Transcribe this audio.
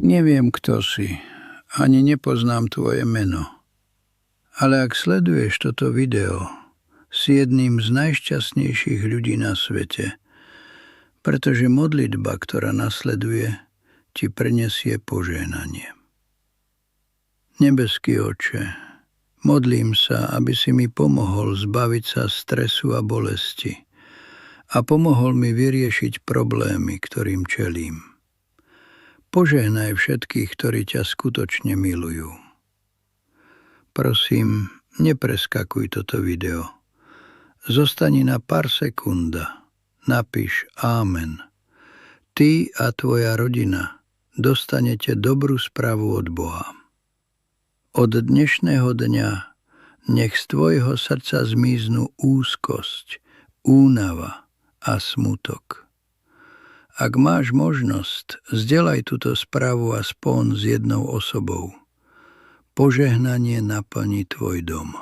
Neviem, kto si, ani nepoznám tvoje meno. Ale ak sleduješ toto video, si jedným z najšťastnejších ľudí na svete, pretože modlitba, ktorá nasleduje, ti prinesie požehnanie. Nebeský Otče, modlím sa, aby si mi pomohol zbaviť sa stresu a bolesti a pomohol mi vyriešiť problémy, ktorým čelím. Požehnaj všetkých, ktorí ťa skutočne milujú. Prosím, nepreskakuj toto video. Zostani na pár sekúnd. Napíš Amen. Ty a tvoja rodina dostanete dobrú správu od Boha. Od dnešného dňa nech z tvojho srdca zmiznú úzkosť, únava a smutok. Ak máš možnosť, zdieľaj túto správu aspoň s jednou osobou. Požehnanie naplní tvoj dom.